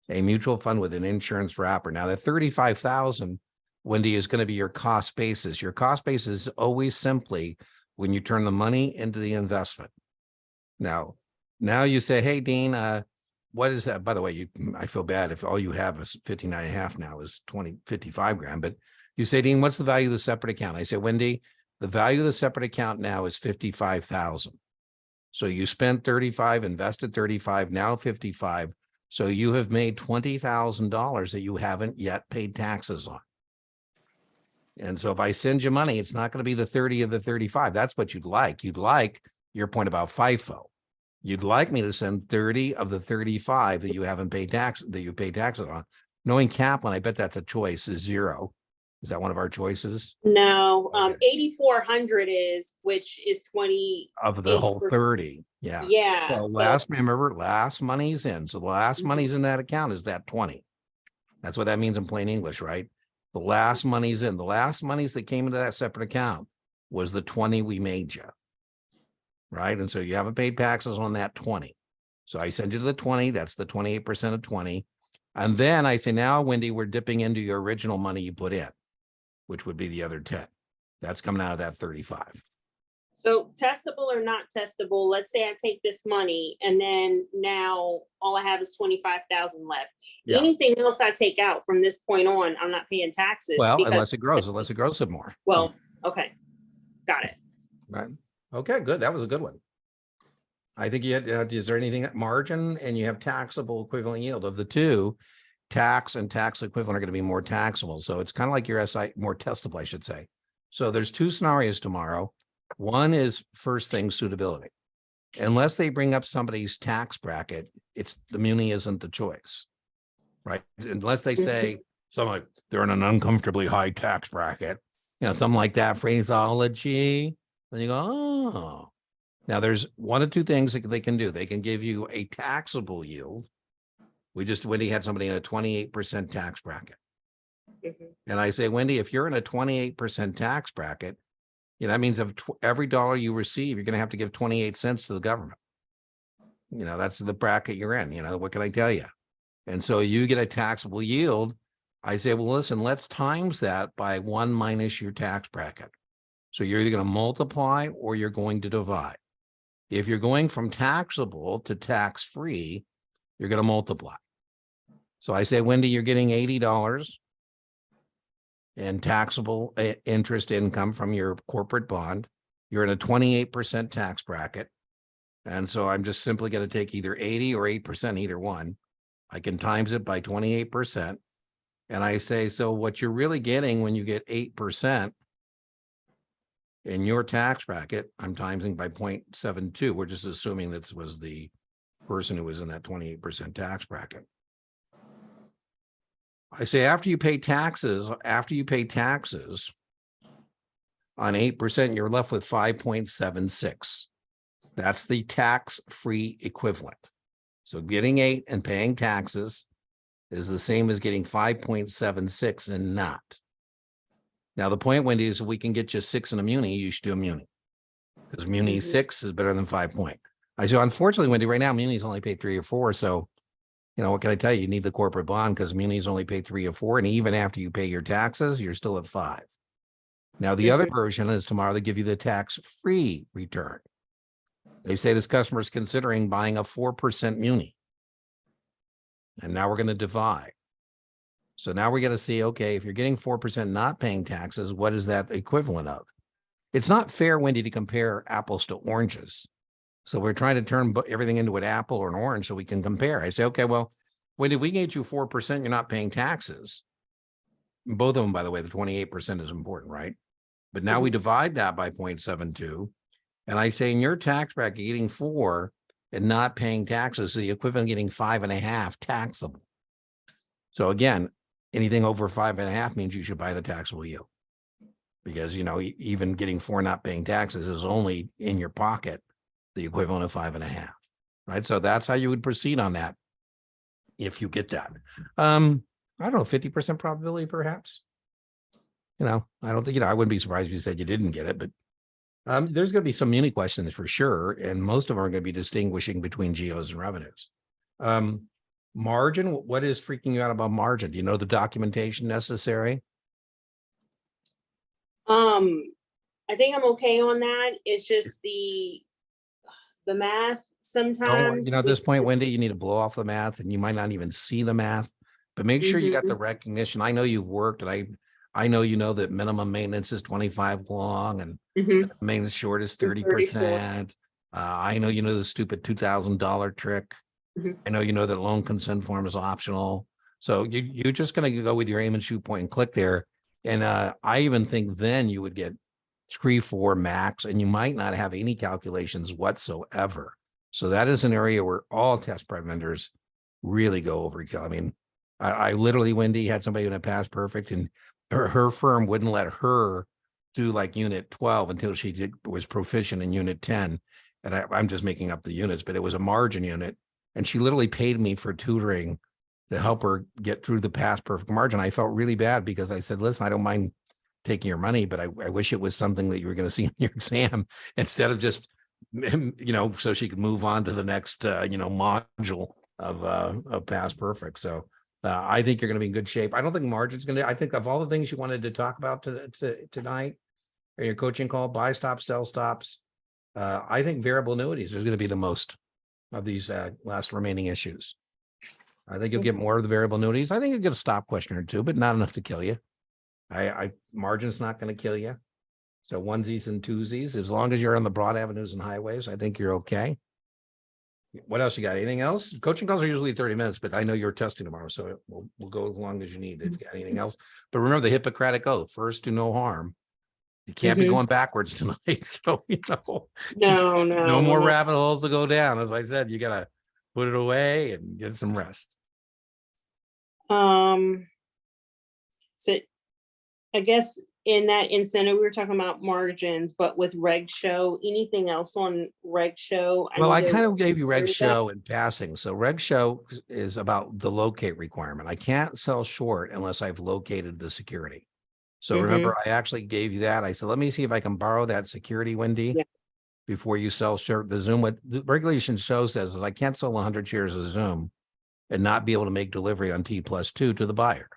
a mutual fund with an insurance wrapper. Now that 35,000, Wendy, is going to be your cost basis. Your cost basis is always simply when you turn the money into the investment. Now you say, hey, Dean, what is that? By the way, I feel bad if all you have is 59 and a half now is 55 grand, but you say, Dean, what's the value of the separate account? I say, Wendy, the value of the separate account now is 55,000. So you spent 35, invested 35, now 55. So you have made $20,000 that you haven't yet paid taxes on. And so if I send you money, it's not going to be the 30 of the 35. That's what you'd like. You'd like your point about FIFO. You'd like me to send 30 of the 35 that you haven't paid taxes on. Knowing Kaplan, I bet that's a choice, is 0. Is that one of our choices? No, Okay. 8,400 is, which is 20 of the whole 30. Yeah. Yeah. Well, remember, last money's in. So the last money's in that account is that 20. That's what that means in plain English, right? The last money's in. The last monies that came into that separate account was the 20 we made you. Right. And so you haven't paid taxes on that 20. So I send you to the 20. That's the 28% of 20. And then I say, now, Wendy, we're dipping into your original money you put in, which would be the other 10. That's coming out of that 35. So testable or not testable, let's say I take this money and then now all I have is 25,000 left. Yeah. Anything else I take out from this point on, I'm not paying taxes. Well, unless it grows some more. Well, okay. Got it. Right. Okay, good. That was a good one. I think you had, is there anything at margin, and you have taxable equivalent yield of the two? Tax and tax equivalent are going to be more taxable. So it's kind of like your SI, more testable, I should say. So there's two scenarios tomorrow. One is first thing, suitability. Unless they bring up somebody's tax bracket, the muni isn't the choice, right? Unless they say something like they're in an uncomfortably high tax bracket, something like that phraseology. Then you go, oh. Now there's one of two things that they can do. They can give you a taxable yield. Wendy had somebody in a 28% tax bracket. And I say, Wendy, if you're in a 28% tax bracket, that means of every dollar you receive, you're going to have to give 28 cents to the government. That's the bracket you're in. What can I tell you? And so you get a taxable yield. I say, well, listen, let's times that by 1 minus your tax bracket. So you're either going to multiply or you're going to divide. If you're going from taxable to tax-free, you're going to multiply. So I say, Wendy, you're getting $80 in taxable interest income from your corporate bond. You're in a 28% tax bracket. And so I'm just simply going to take either 80 or 8%, either one. I can times it by 28%. And I say, so what you're really getting when you get 8% in your tax bracket, I'm timesing by 0.72. We're just assuming this was the person who was in that 28% tax bracket. I say, after you pay taxes on 8%, you're left with 5.76. That's the tax-free equivalent. So getting 8 and paying taxes is the same as getting 5.76 and not. Now, the point, Wendy, is if we can get you 6 in a muni, you should do a muni. because Muni Mhm. 6 is better than 5 point. I so unfortunately, Wendy, right now Muni's only paid 3 or 4. So, you know, what can I tell you? You need the corporate bond because Muni's only paid 3 or 4. And even after you pay your taxes, you're still at 5. Now, the other Mhm. version is tomorrow they give you the tax-free return. They say this customer is considering buying a 4% Muni. And now we're going to divide. So now we're going to see, okay, if you're getting 4% not paying taxes, what is that equivalent of? It's not fair, Wendy, to compare apples to oranges. So we're trying to turn everything into an apple or an orange so we can compare. I say, okay, well, Wendy, if we get you 4%, you're not paying taxes. Both of them, by the way, the 28% is important, right? But now we Mhm. divide that by 0.72. And I say in your tax bracket, getting 4 and not paying taxes, so the equivalent of getting 5.5 taxable. So again, anything over 5.5 means you should buy the taxable yield. Because, you know, even getting 4 not paying taxes is only in your pocket the equivalent of 5.5, right? So that's how you would proceed on that if you get that. I don't know, 50% probability perhaps. You know, I don't think, you know, I wouldn't be surprised if you said you didn't get it, but there's going to be some muni questions for sure. And most of them are going to be distinguishing between geos and revenues. Margin, what is freaking you out about margin? Do you know the documentation necessary? I think I'm okay on that. It's just the math Oh, you sometimes know, at with. this point, Wendy, you need to blow off the math and you might not even see the math, but make sure you got the Mhm. recognition. I know you've worked and I know, you know, that minimum maintenance is 25 long and Mhm. maintenance short is 34. 30%. I know, you know, the stupid $2,000 trick. Mhm. I know, you know, that loan consent form is optional. So you're just going to go with your aim and shoot point and click there. And I even think then you would get 3, 4 max, and you might not have any calculations whatsoever. So that is an area where all test prep vendors really go overkill. I mean, I literally, Wendy, had somebody in a past perfect, and her firm wouldn't let her do like unit 12 until she was proficient in unit 10. And I'm just making up the units, but it was a margin unit. And she literally paid me for tutoring to help her get through the past perfect margin. I felt really bad because I said, listen, I don't mind taking your money, but I wish it was something that you were going to see in your exam instead of just, you know, so she could move on to the next, you know, module of past perfect. So I think you're going to be in good shape. I don't think margin's going to, I think of all the things you wanted to talk about tonight or your coaching call, buy stops, sell stops. I think variable annuities is going to be the most of these last remaining issues. I think you'll get more of the variable annuities. I think you'll get a stop question or two, but not enough to kill you. Margin's not going to kill you. So onesies and twosies, as long as you're on the broad avenues and highways, I think you're okay. What else you got? Anything else? Coaching calls are usually 30 minutes, but I know you're testing tomorrow, so we'll go as long as you need. If you got anything else, but remember the Hippocratic oath: first, do no harm. You can't be Mhm. going backwards tonight. So, you know, No, no no, more no. rabbit holes to go down. As I said, you got to put it away and get some rest. Um, so I guess in that incentive, we were talking about margins, but with Reg Show, anything else on Reg Show? I Well, know I there kind was of gave you Reg that. Show in passing. So Reg Show is about the locate requirement. I can't sell short unless I've located the security. So remember, Mhm. I actually gave you that. I said, let me see if I can borrow that security, Wendy, Yeah. before you sell short. The Zoom, what the regulation show says is I can't sell 100 shares of Zoom and not be able to make delivery on T+2 to the buyer.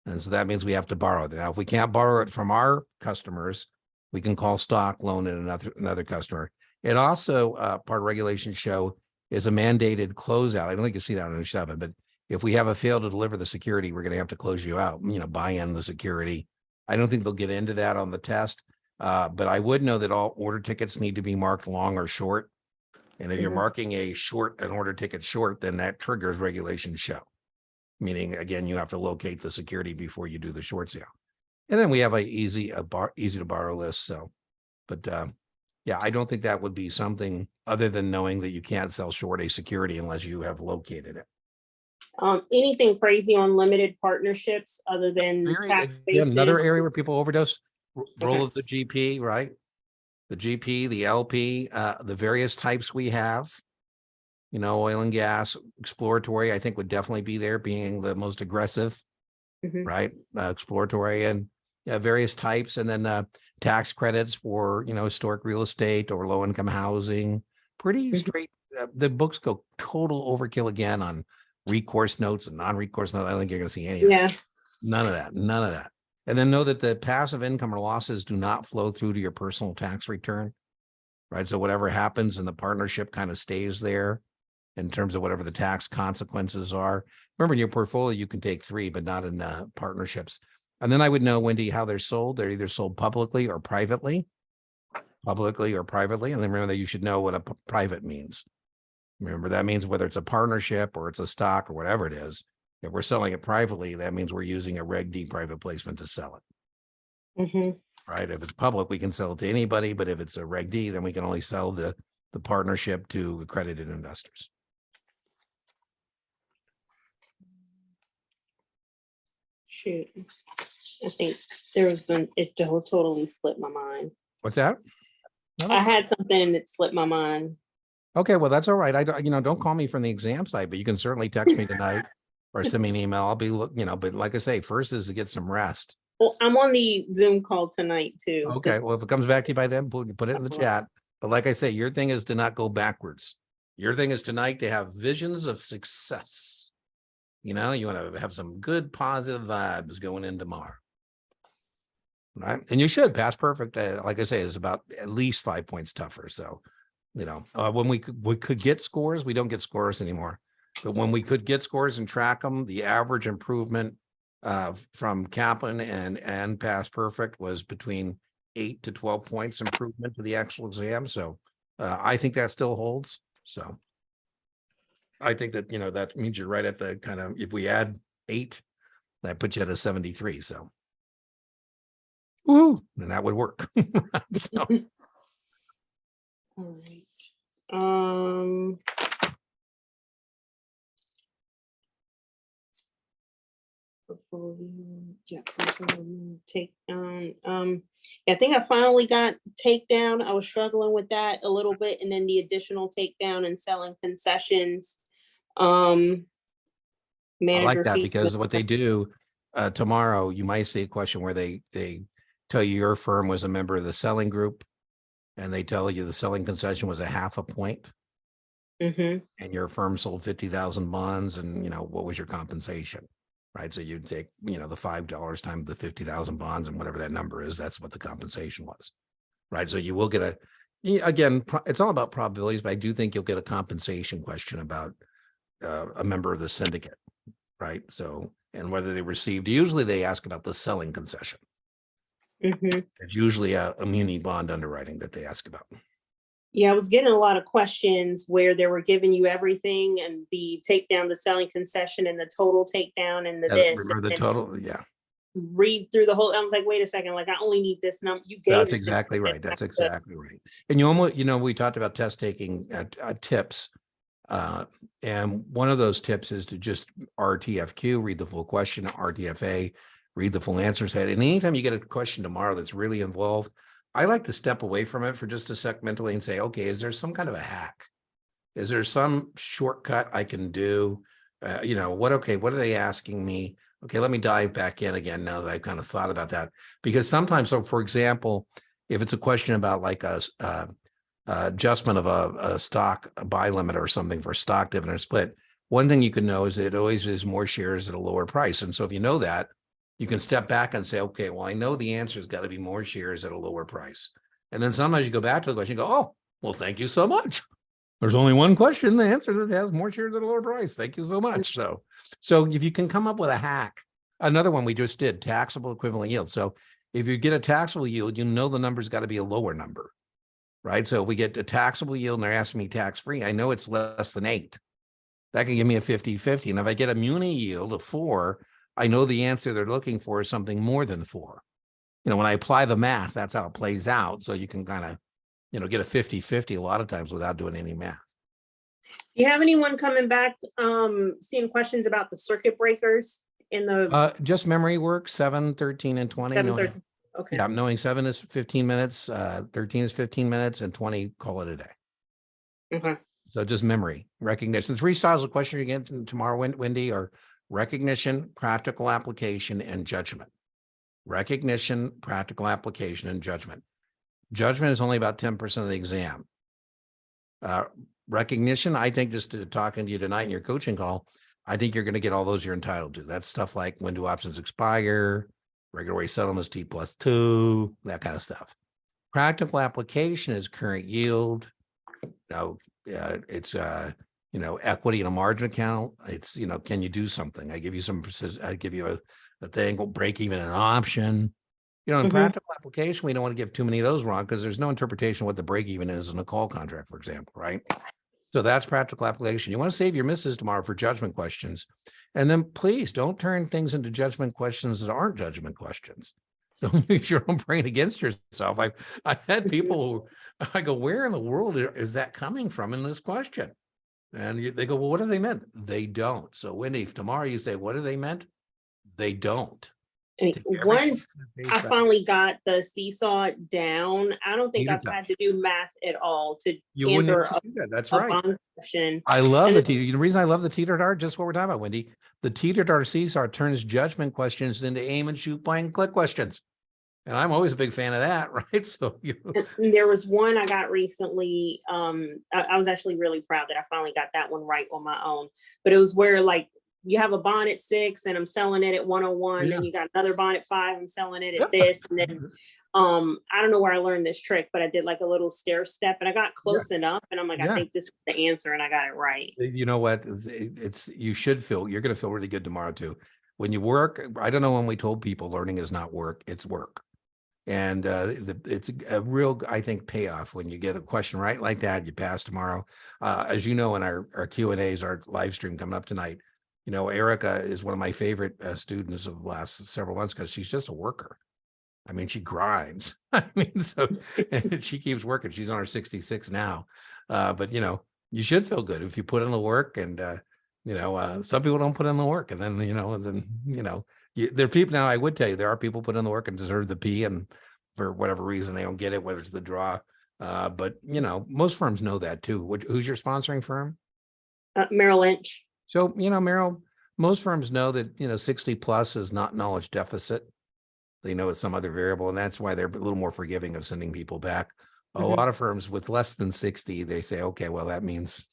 And so that means we have to borrow that. Now, if we can't borrow it from our customers, we can call stock, loan it another customer. It also, part of regulation show is a mandated closeout. I don't think you see that on 7, but if we have a fail to deliver the security, we're going to have to close you out, you know, buy in the security. I don't think they'll get into that on the test, but I would know that all order tickets need to be marked long or short. And if you're Mhm. marking an order ticket short, then that triggers regulation show. Meaning, again, you have to locate the security before you do the short sale. And then we have easy to borrow list. So, but yeah, I don't think that would be something other than knowing that you can't sell short a security unless you have located it. Anything crazy on limited partnerships other than tax Again, another basis? area where people overdose, role Okay. of the GP, right? The GP, the LP, the various types we have, you know, oil and gas, exploratory, I think would definitely be there being the most aggressive, Mhm. right? Exploratory. And various types, and then tax credits for, historic real estate or low income housing. Pretty straight. The books go total overkill again on recourse notes and non-recourse notes. I don't think you're going to see any of Yeah. that. None of that. None of that. And then know that the passive income or losses do not flow through to your personal tax return, right? So whatever happens in the partnership kind of stays there in terms of whatever the tax consequences are. Remember, in your portfolio, you can take 3, but not in partnerships. And then I would know, Wendy, how they're sold. They're either sold publicly or privately. And then remember that you should know what a private means. Remember, that means whether it's a partnership or it's a stock or whatever it is. If we're selling it privately, that means we're using a Reg D private placement to sell it. Mm-hmm. Right? If it's public, we can sell it to anybody, but if it's a Reg D, then we can only sell the partnership to accredited investors. Shoot, I think there was it totally slipped my mind. What's that? I had something that slipped my mind. Okay, well, that's all right. I don't, don't call me from the exam site, but you can certainly text me tonight or send me an email. I'll be, but like I say, first is to get some rest. Well, I'm on the Zoom call tonight too. Okay, well, if it comes back to you by then, put it in the chat. But like I say, your thing is to not go backwards. Your thing is tonight to have visions of success. You want to have some good positive vibes going in tomorrow. Right. And you should pass perfect. Like I say, is about at least 5 points tougher. So, when we could get scores, we don't get scores anymore. But when we could get scores and track them, the average improvement from Kaplan and pass perfect was between 8 to 12 points improvement to the actual exam. So I think that still holds. So I think that, that means you're right at the kind of, if we add 8, that puts you at a 73. So, woohoo, then that would work. So. All right. Take I think I finally got takedown. I was struggling with that a little bit, and then the additional takedown and selling concessions. I like Manager that fees. because what they do tomorrow, you might see a question where they tell you your firm was a member of the selling group, and they tell you the selling concession was a 0.5 point. Mm-hmm. And your firm sold 50,000 bonds, and what was your compensation? Right. So you'd take, the $5 times the 50,000 bonds, and whatever that number is, that's what the compensation was. Right. So you will get again, it's all about probabilities, but I do think you'll get a compensation question about a member of the syndicate. Right. So, and whether they received, usually they ask about the selling concession. Mm-hmm. It's usually a muni bond underwriting that they ask about. Yeah, I was getting a lot of questions where they were giving you everything and the takedown, the selling concession, and the total takedown, and Remember the total? Yeah. Read through the whole. I was like, wait a second, like I only need this number. You gave. That's exactly right. That's exactly right. And you almost, we talked about test taking tips, and one of those tips is to just RTFQ, read the full question, RTFA, read the full answer set. And anytime you get a question tomorrow that's really involved, I like to step away from it for just a sec mentally and say, okay, is there some kind of a hack? Is there some shortcut I can do? What are they asking me? Okay, let me dive back in again now that I've kind of thought about that. Because sometimes, so for example, if it's a question about like a adjustment of a stock buy limit or something for stock dividend split, one thing you can know is that it always is more shares at a lower price. And so if you know that, you can step back and say, okay, well, I know the answer has got to be more shares at a lower price. And then sometimes you go back to the question and go, oh, well, thank you so much. There's only one question, the answer that has more shares at a lower price. Thank you so much. So if you can come up with a hack, another one we just did, taxable equivalent yield. So if you get a taxable yield, the number's got to be a lower number, right? So if we get a taxable yield and they're asking me tax-free, I know it's less than 8. That can give me a 50-50. And if I get a muni yield of 4, I know the answer they're looking for is something more than 4. When I apply the math, that's how it plays out. So you can kind of, get a 50-50 a lot of times without doing any math. Do you have anyone coming back, seeing questions about the circuit breakers in the? Just memory work, 7, 13, and 20. 7, 13. Okay. Yeah, knowing 7 is 15 minutes, 13 is 15 minutes, and 20, call it a day. Okay. So just memory, recognition. 3 styles of question you get tomorrow, Wendy, are recognition, practical application, and judgment. recognition, practical application, and judgment. Judgment is only about 10% of the exam. Recognition, I think, just talking to you tonight in your coaching call, I think you're going to get all those you're entitled to. That's stuff like when do options expire, regulatory settlements T+2, that kind of stuff. Practical application is current yield. It's equity in a margin account. It's, can you do something? I give you I give you a thing, break even an option. In practical application, we don't want to give too many of those wrong because there's no interpretation of what the break even is in a call contract, for example, right? So that's practical application. You want to save your misses tomorrow for judgment questions. And then please don't turn things into judgment questions that aren't judgment questions. Don't use your own brain against yourself. I've had people who, I go, where in the world is that coming from in this question? And they go, well, what do they meant? They don't. So Wendy, if tomorrow you say, what do they meant? They don't. Once I finally got the seesaw down, I don't think I've had to do math at all to answer that's right. Question. I love the reason I love the teeter-totter, just what we're talking about, Wendy. The teeter-totter seesaw turns judgment questions into aim and shoot, point and click questions. And I'm always a big fan of that, right? So there was one I got recently. I was actually really proud that I finally got that one right on my own. But it was where like you have a bond at 6 and I'm selling it at 101. Yeah. Then you got another bond at 5, I'm selling it at this. And then I don't know where I learned this trick, but I did like a little stair step and I got close enough. And I'm like, I think this is the answer, and I got it right. You know what? You're going to feel really good tomorrow too. When you work, I don't know when we told people learning is not work, it's work. And it's a real, I think, payoff when you get a question right like that. You pass tomorrow. As you know, in our Q&As, our live stream coming up tonight, Erica is one of my favorite students of the last several months because she's just a worker. I mean, she grinds. And she keeps working. She's on her 66 now. But, you should feel good if you put in the work. And, some people don't put in the work. And then, there are people now, I would tell you, there are people put in the work and deserve the P, and for whatever reason, they don't get it, whether it's the draw. But, most firms know that too. Who's your sponsoring firm? Merrill Lynch. So, Merrill, most firms know that, 60 plus is not knowledge deficit. They know it's some other variable, and that's why they're a little more forgiving of sending people back. A lot of firms with less than 60, they say, okay, well, that means,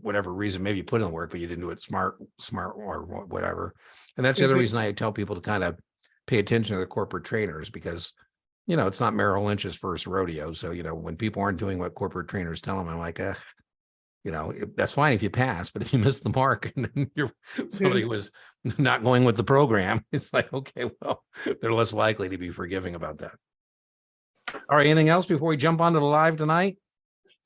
whatever reason, maybe you put in the work, but you didn't do it smart or whatever. And that's the other reason I tell people to kind of pay attention to the corporate trainers, because, it's not Merrill Lynch's first rodeo. So, when people aren't doing what corporate trainers tell them, I'm like, that's fine if you pass, but if you miss the mark and then somebody was not going with the program, it's like, okay, well, they're less likely to be forgiving about that. All right. Anything else before we jump onto the live tonight?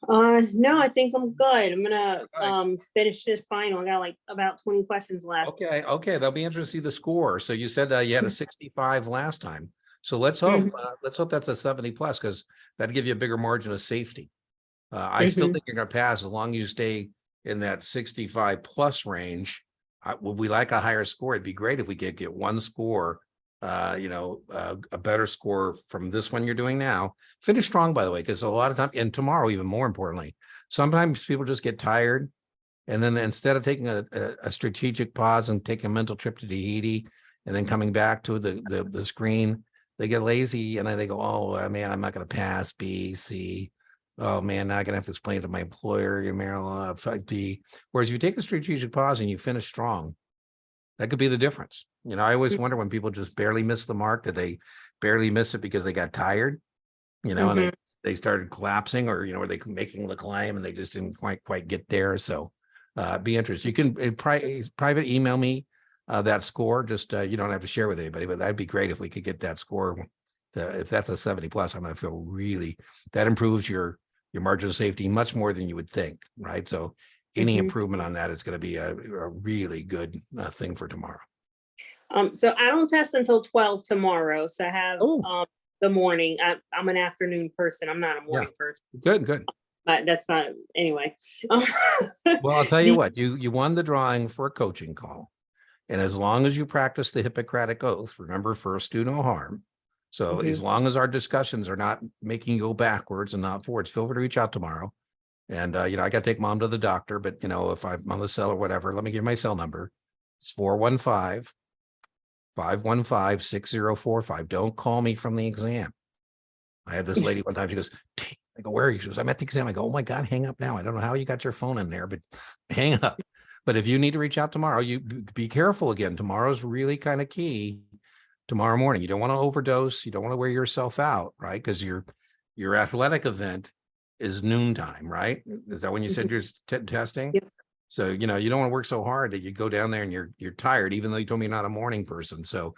No, I think I'm good. I'm gonna finish this final. I got like about 20 questions left. Okay. That'll be interesting to see the score. So you said you had a 65 last time. So let's hope that's a 70 plus, because that'd give you a bigger margin of safety. I still think you're going to pass as long as you stay in that 65 plus range. Would we like a higher score? It'd be great if we could get one score, a better score from this one you're doing now. Finish strong, by the way, because a lot of time, and tomorrow, even more importantly, sometimes people just get tired. And then instead of taking a strategic pause and taking a mental trip to Tahiti and then coming back to the screen, they get lazy and then they go, oh man, I'm not going to pass B, C. Oh man, now I'm gonna have to explain to my employer, D. Whereas if you take a strategic pause and you finish strong, that could be the difference. I always wonder when people just barely miss the mark, that they barely miss it because they got tired, and they started collapsing, or were they making the climb and they just didn't quite get there. So be interested. You can private email me that score. Just you don't have to share with anybody, but that'd be great if we could get that score. If that's a 70 plus, I'm gonna feel that improves your margin of safety much more than you would think, right? So any improvement on that is going to be a really good thing for tomorrow. So I don't test until 12 tomorrow. So I have the morning. I'm an afternoon person. I'm not a morning person. Good. But that's not, anyway. Well, I'll tell you what, you won the drawing for a coaching call. And as long as you practice the Hippocratic Oath, remember, first do no harm. So as long as our discussions are not making you go backwards and not forwards, feel free to reach out tomorrow. And, I got to take mom to the doctor, but, if I'm on the cell or whatever, let me give you my cell number. It's 515-6045. Don't call me from the exam. I had this lady one time, she goes, I go, where are you? She goes, I'm at the exam. I go, oh my God, hang up now. I don't know how you got your phone in there, but hang up. But if you need to reach out tomorrow, you be careful again. Tomorrow's really kind of key. Tomorrow morning, you don't want to overdose. You don't want to wear yourself out, right? Because your athletic event is noontime, right? Is that when you said you're testing? Yep. So, you don't want to work so hard that you go down there and you're tired, even though you told me you're not a morning person. So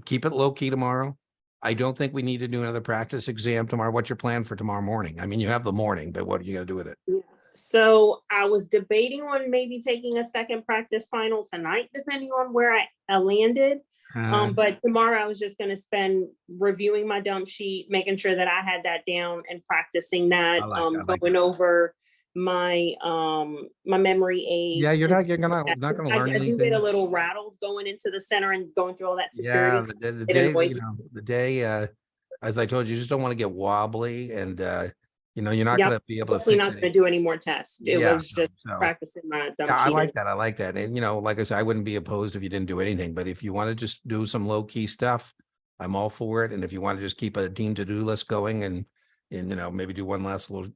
keep it low key tomorrow. I don't think we need to do another practice exam tomorrow. What's your plan for tomorrow morning? I mean, you have the morning, but what are you going to do with it? Yeah. So I was debating on maybe taking a second practice final tonight, depending on where I landed. But tomorrow I was just going to spend reviewing my dump sheet, making sure that I had that down and practicing that, going over my my memory aids. Yeah, you're not like gonna learn I do anything. get a little rattled going into the center and going through all that security. Yeah, the It day, annoys the day, as I told you, just don't want to get wobbly, and you're not Yep. going to be able to Definitely fix not it. going to do any more tests. It Yeah, was just so practicing my dump yeah, I sheet. like that. I like that. And like I said, I wouldn't be opposed if you didn't do anything. But if you want to just do some low key stuff, I'm all for it. And if you want to just keep a team to do list going and maybe do one last little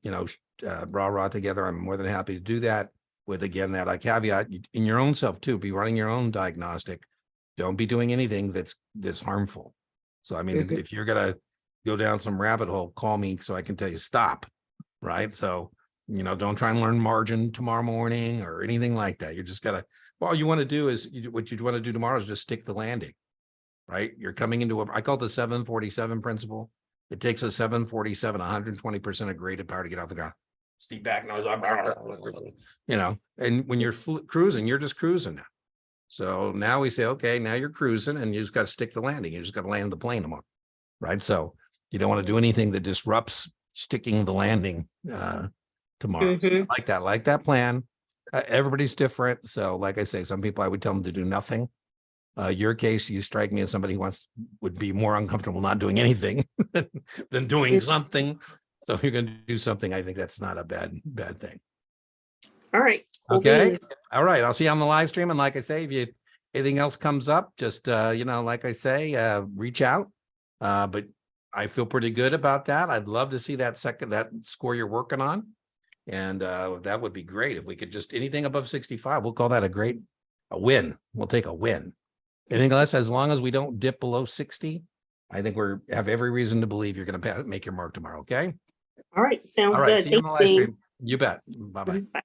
rah together, I'm more than happy to do that. With again that I caveat in your own self too. Be running your own diagnostic. Don't be doing anything that's harmful. So I mean, if you're gonna go down some rabbit hole, call me so I can tell you stop. Right. So don't try and learn margin tomorrow morning or anything like that. You're just gotta, well, all you want to do is what you want to do tomorrow is just stick the landing, right? You're coming into I call it the 747 principle. It takes a 747, 120% of graded power to get off the ground. Steep back nose, and when you're cruising, you're just cruising now. So now we say, okay, now you're cruising and you just got to stick the landing. You just got to land the plane tomorrow, right? So you don't want to do anything that disrupts sticking the landing tomorrow. So I like that plan. Everybody's different. So like I say, some people I would tell them to do nothing. Your case, you strike me as somebody who would be more uncomfortable not doing anything than doing something. So if you're going to do something, I think that's not a bad thing. All right. Cool Okay. beans. All right. I'll see you on the live stream. And like I say, if anything else comes up, just, like I say, reach out. But I feel pretty good about that. I'd love to see that score you're working on. And that would be great. If we could just anything above 65, we'll call that a win. We'll take a win. Anything less, as long as we don't dip below 60, I think have every reason to believe you're going to make your mark tomorrow. Okay. All right. Sounds All right. good. See you on the live stream. You bet. Bye-bye. Bye.